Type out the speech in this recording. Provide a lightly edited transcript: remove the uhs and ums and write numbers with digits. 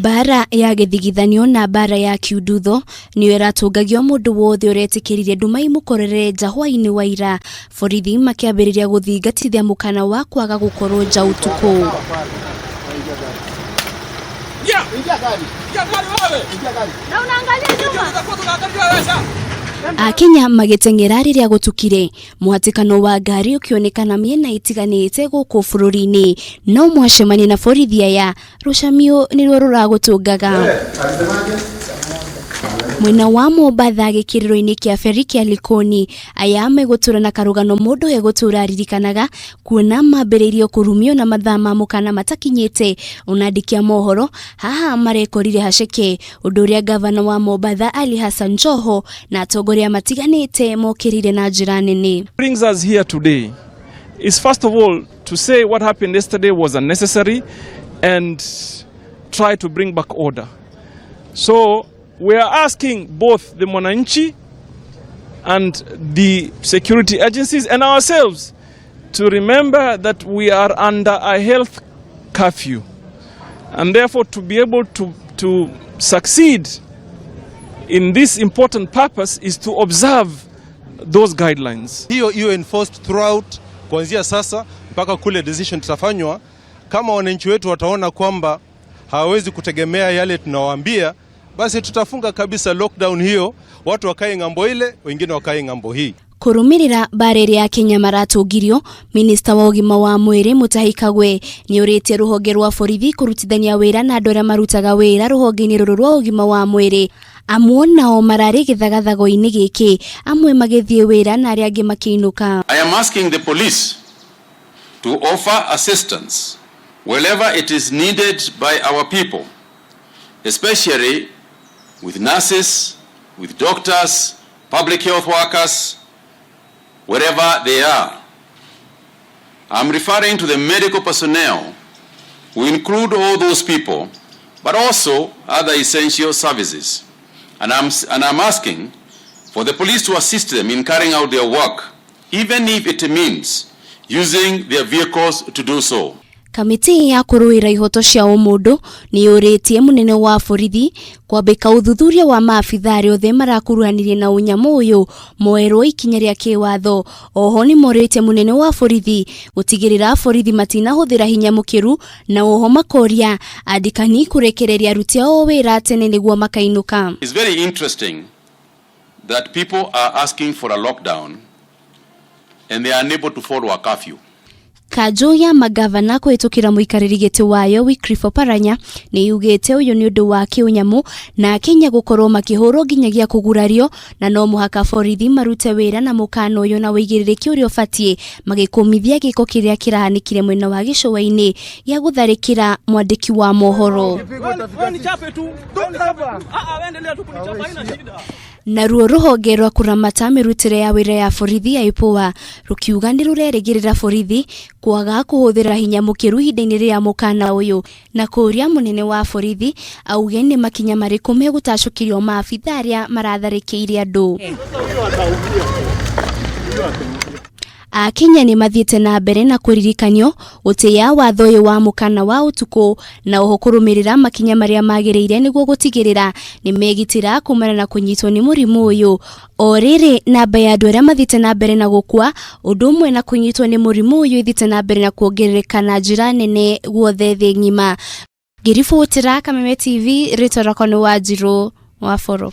Bara ya githigithanio na bara ya kiudutho niyo iratungagio mundu wothe uretikirire ndumai mukorere jahwaini waira borithi makiambiriria guthingatithia mukana wa kwaga gukorwo nja utuku. Akenya magitengera riria gutukire muhatikano wa ngari ukionekana miena itiganite guku bururi-ini no mwacemani na borithi aya rucamio niruo ruragutungaga. Mwena wa Mombatha gikiriro-ini kia feri kia Likoni aya meguturana karugano mundu egutura aririkanaga kuona mambiriirio kurumio na mathaa ma mukana matakinyite. Unandikia mohoro haha marekorire haceke undu uria gavana wa Mombatha Ali Hassan Joho na atongoria matiganite mokirire na njira nene. Brings us here today is first of all to say what happened yesterday was unnecessary and try to bring back order. So we are asking both the mwananchi and the security agencies and ourselves to remember that we are under a health curfew, and therefore to be able to succeed in this important purpose is to observe those guidelines. Hiyo enforced throughout kuanzia sasa mpaka kule decision tutafanywa. Kama wananchi wetu wataona kwamba hawawezi kutegemea yale tunawaambia, basi tutafunga kabisa lockdown hiyo, watu wakae ngambo ile, wengine wakae ngambo hii. Kurumirira barere ya Kenya maratungirio, Minister wa ugima wa mwiri Mutahi Kagwe ni uritie ruhonge rwa borithi kurutithania wira na andũ arĩa marutaga wira ruhonge-ini ruru rwa ugima wa mwiri. Amwe nao marari githagathago-ini giki, amwe magithie wira na aria angi makiinuka. I am asking the police to offer assistance wherever it is needed by our people, especially with nurses, with doctors, public health workers, wherever they are. I'm referring to the medical personnel, who include all those people, but also other essential services. And I'm asking for the police to assist them in carrying out their work, even if it means using their vehicles to do so. Kamiti ya kuruira ihoto cia umundu ni yuritie munene wa borithi kwambika uthuthuria wa maabitha othe marakuruhanirie na unyamu uyu moerwo ikinya ria kiwatho. Oho ni moritie munene wa borithi gutigirira borithi matinahuthira hinya mukiru na oho makoria andikani kurekereria aruti ao wira tene niguo makainuka. It's very interesting that people are asking for a lockdown and they are unable to follow a curfew. Kanjo ya magavana kwetukira muikariri giti wayo Wycliffe Oparanya ni yugite uyu ni undu wa kiunyamu na Kenya gukorwo makihurwo nginyagia kugurario na no muhaka borithi marute wira na mukano uyu na wigiririki uria ufatie magikumithia giko kiria kirahanikire mwena wa gicuwa-ini ya gutharikira mwandiki wa mohoro. Na ruo ruhonge rwa kuramata mirutire ya wira ya borithi ya IPOA rukiuga ni rurerigirira borithi kwaga kuhuthira hinya mukiru ihinda-ini ria mukana uyu na kuria munene wa borithi auge ni makinya mariku megutacukirio maabitha aria maratharikiire andu. Akenya ni mathiete na mbere na kuririkanio utia watho uyu wa mukana wa utuku na oho kurumirira makinya maria magiriire niguo gutigirira ni megitira kumana na kunyitwo ni murimu uyu. Oriri namba ya andu aria mathiete na mbere na gukua undu umwe na kunyitwo ni murimu uyu ithiete na mbere na kuongerereka na njira nene guothe thi ngima. Ngiributira Kameme TV, ritwa rakwa ni Wanjiru wa Foro.